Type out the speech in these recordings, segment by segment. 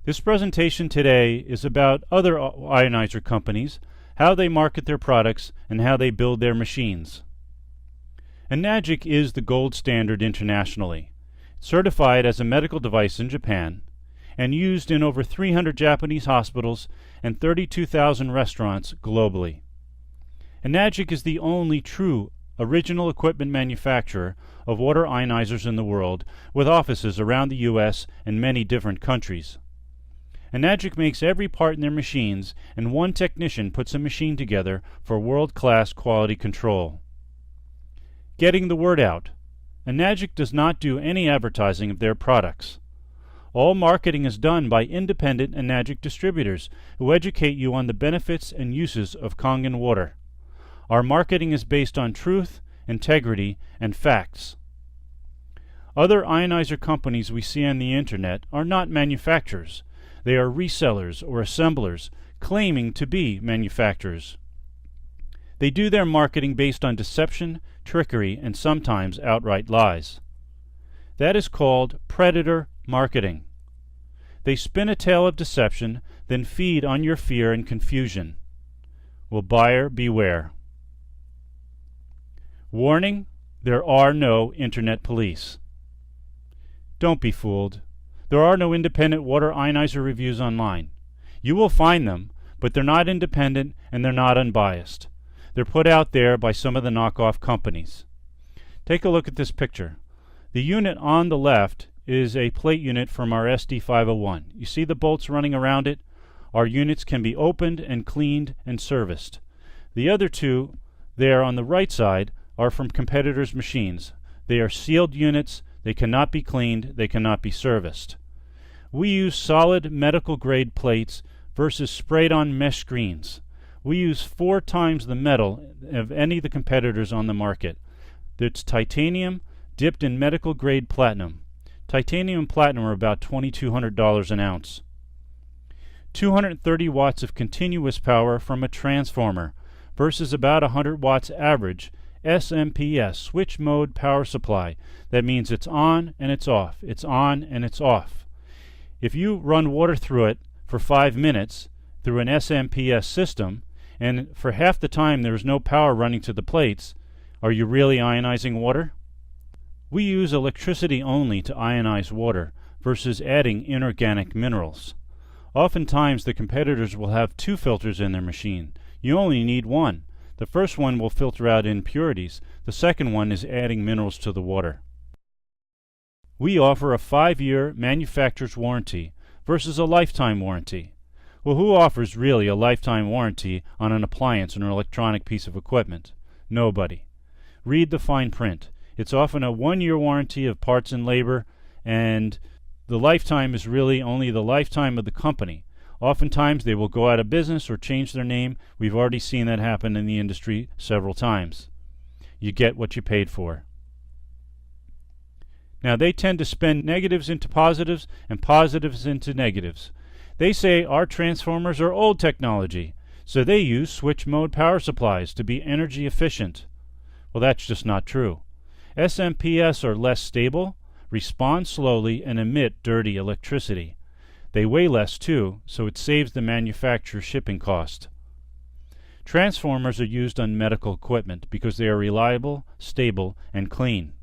This presentation today is about other ionizer companies, how they market their products, and how they build their machines. Enagic is the gold standard internationally, certified as a medical device in Japan, and used in over 300 Japanese hospitals and 32,000 restaurants globally. Enagic is the only true original equipment manufacturer of water ionizers in the world, with offices around the U.S. and many different countries. Enagic makes every part in their machines, and one technician puts a machine together for world-class quality control. Getting the word out. Enagic does not do any advertising of their products. All marketing is done by independent Enagic distributors who educate you on the benefits and uses of Kangen water. Our marketing is based on truth, integrity, and facts. Other ionizer companies we see on the internet are not manufacturers. They are resellers or assemblers claiming to be manufacturers. They do their marketing based on deception, trickery, and sometimes outright lies. That is called predator marketing. They spin a tale of deception, then feed on your fear and confusion. Will buyer beware? Warning: there are no internet police. Don't be fooled. There are no independent water ionizer reviews online. You will find them, but they're not independent and they're not unbiased. They're put out there by some of the knockoff companies. Take a look at this picture. The unit on the left is a plate unit from our SD501. You see the bolts running around it? Our units can be opened and cleaned and serviced. The other two there on the right side are from competitors' machines. They are sealed units. They cannot be cleaned. They cannot be serviced. We use solid medical grade plates versus sprayed on mesh screens. We use 4 times the metal of any of the competitors on the market. It's titanium dipped in medical grade platinum. Titanium and platinum are about $2,200 an ounce. 230 watts of continuous power from a transformer versus about 100 watts average SMPS, switch mode power supply. That means it's on and it's off. It's on and it's off. If you run water through it for 5 minutes through an SMPS system, and for half the time there is no power running to the plates, are you really ionizing water? We use electricity only to ionize water versus adding inorganic minerals. Oftentimes the competitors will have 2 filters in their machine. You only need 1. The first one will filter out impurities. The second one is adding minerals to the water. We offer a 5-year manufacturer's warranty versus a lifetime warranty. Well, who offers really a lifetime warranty on an appliance or an electronic piece of equipment? Nobody. Read the fine print. It's often a 1-year warranty of parts and labor, and the lifetime is really only the lifetime of the company. Oftentimes they will go out of business or change their name. We've already seen that happen in the industry several times. You get what you paid for. Now they tend to spin negatives into positives and positives into negatives. They say our transformers are old technology, so they use switch mode power supplies to be energy efficient. Well, that's just not true. SMPS are less stable, respond slowly, and emit dirty electricity. They weigh less too, so it saves the manufacturer shipping cost. Transformers are used on medical equipment because they are reliable, stable, and clean.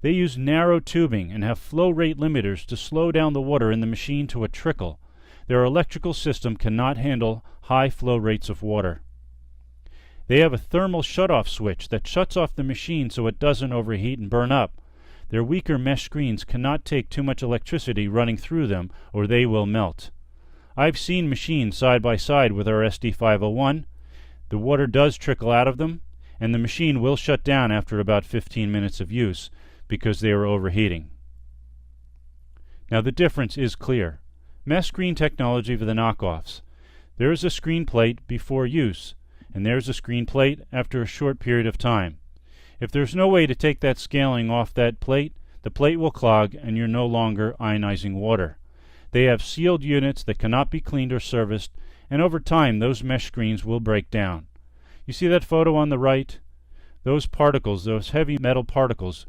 They use narrow tubing and have flow rate limiters to slow down the water in the machine to a trickle. Their electrical system cannot handle high flow rates of water. They have a thermal shutoff switch that shuts off the machine so it doesn't overheat and burn up. Their weaker mesh screens cannot take too much electricity running through them or they will melt. I've seen machines side by side with our SD501. The water does trickle out of them, and the machine will shut down after about 15 minutes of use because they are overheating. Now the difference is clear. Mesh screen technology for the knockoffs. There is a screen plate before use, and there's a screen plate after a short period of time. If there's no way to take that scaling off that plate, the plate will clog and you're no longer ionizing water. They have sealed units that cannot be cleaned or serviced, and over time those mesh screens will break down. You see that photo on the right? Those particles, those heavy metal particles,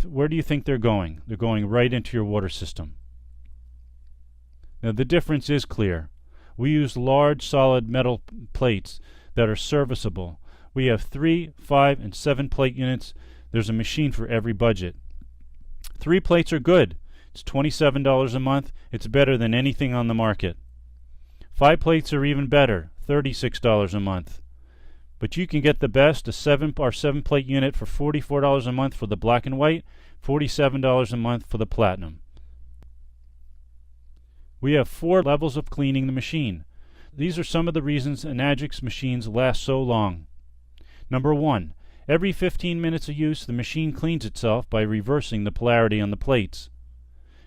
where do you think they're going? They're going right into your water system. Now the difference is clear. We use large solid metal plates that are serviceable. We have 3, 5, and 7 plate units. There's a machine for every budget. 3 plates are good. It's $27 a month. It's better than anything on the market. 5 plates are even better, $36 a month. But you can get the best, a 7 plate unit for $44 a month for the black and white, $47 a month for the platinum. We have 4 levels of cleaning the machine. These are some of the reasons Enagic's machines last so long. Number 1, every 15 minutes of use, the machine cleans itself by reversing the polarity on the plates.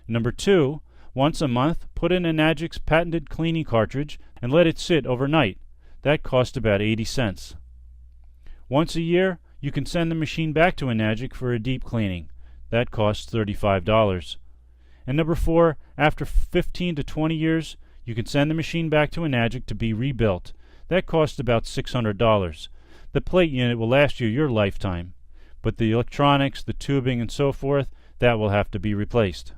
Number 2, once a month, put in Enagic's patented cleaning cartridge and let it sit overnight. That costs about 80 cents. Once a year, you can send the machine back to Enagic for a deep cleaning. That costs $35. And number 4, after 15 to 20 years, you can send the machine back to Enagic to be rebuilt. That costs about $600. The plate unit will last you your lifetime, but the electronics, the tubing, and so forth, that will have to be replaced.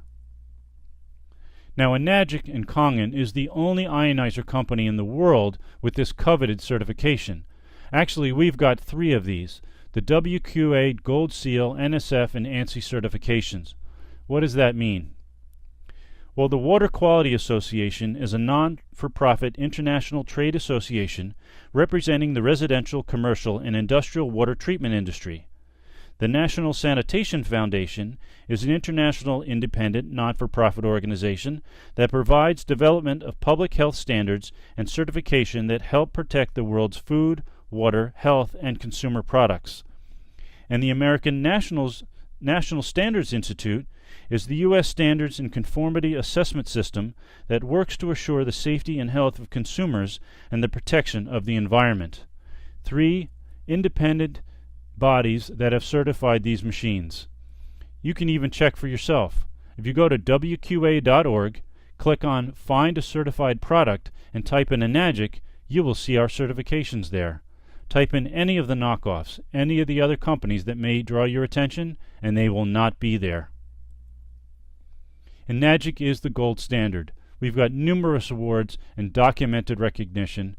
Now, Enagic and Kangen is the only ionizer company in the world with this coveted certification. Actually, we've got 3 of these: the WQA, Gold Seal, NSF, and ANSI certifications. What does that mean? Well, the Water Quality Association is a non-for-profit international trade association representing the residential, commercial, and industrial water treatment industry. The National Sanitation Foundation is an international independent non-for-profit organization that provides development of public health standards and certification that help protect the world's food, water, health, and consumer products. And the American National Standards Institute is the U.S. Standards and Conformity Assessment System that works to assure the safety and health of consumers and the protection of the environment. 3 independent bodies that have certified these machines. You can even check for yourself. If you go to WQA.org, click on Find a Certified Product, and type in Enagic, you will see our certifications there. Type in any of the knockoffs, any of the other companies that may draw your attention, and they will not be there. Enagic is the gold standard. We've got numerous awards and documented recognition.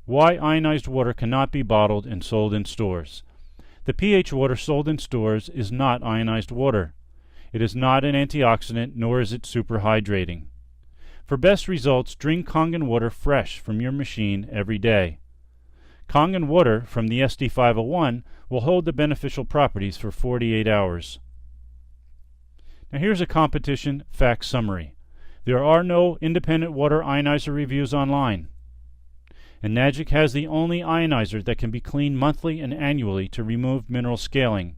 Why ionized water cannot be bottled and sold in stores. The pH water sold in stores is not ionized water. It is not an antioxidant, nor is it super hydrating. For best results, drink Kangen water fresh from your machine every day. Kangen water from the SD501 will hold the beneficial properties for 48 hours. Now here's a competition fact summary. There are no independent water ionizer reviews online. Enagic has the only ionizer that can be cleaned monthly and annually to remove mineral scaling.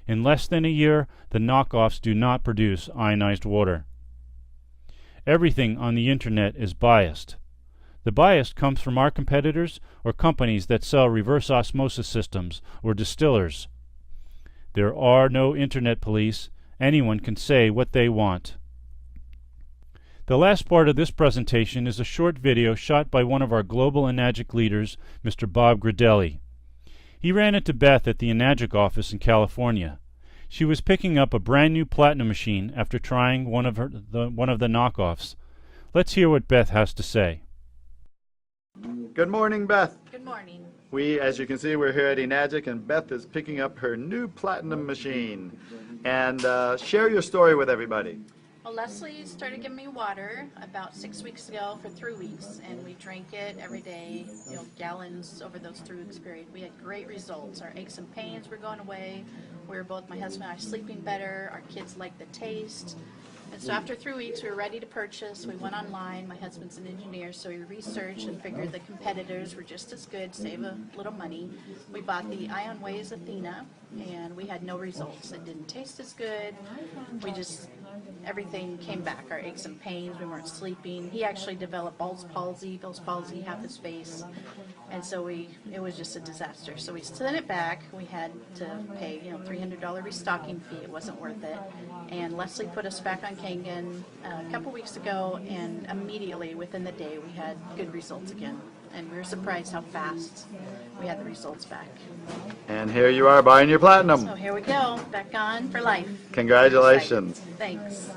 In less than a year, the knockoffs do not produce ionized water. Everything on the internet is biased. The bias comes from our competitors or companies that sell reverse osmosis systems or distillers. There are no internet police. Anyone can say what they want. The last part of this presentation is a short video shot by one of our global Enagic leaders, Mr. Bob Gradelli. He ran into Beth at the Enagic office in California. She was picking up a brand new platinum machine after trying one of the knockoffs. Let's hear what Beth has to say. Good morning, Beth. Good morning. As you can see, we're here at Enagic, and Beth is picking up her new platinum machine. And share your story with everybody. Well, Leslie started giving me water about 6 weeks ago for 3 weeks, and we drank it every day, gallons over those 3 weeks period. We had great results. Our aches and pains were going away. We were both, my husband and I, sleeping better. Our kids liked the taste. And so after 3 weeks, we were ready to purchase. We went online. My husband's an engineer, so we researched and figured the competitors were just as good, save a little money. We bought the IonWays Athena, and we had no results. It didn't taste as good. Everything came back. Our aches and pains, we weren't sleeping. He actually developed Bell's palsy, half his face. And so it was just a disaster. So we sent it back. We had to pay, $300 restocking fee. It wasn't worth it. And Leslie put us back on Kangen a couple weeks ago, and immediately within the day we had good results again. And we were surprised how fast we had the results back. And here you are buying your platinum. So here we go, back on for life. Congratulations. Thanks.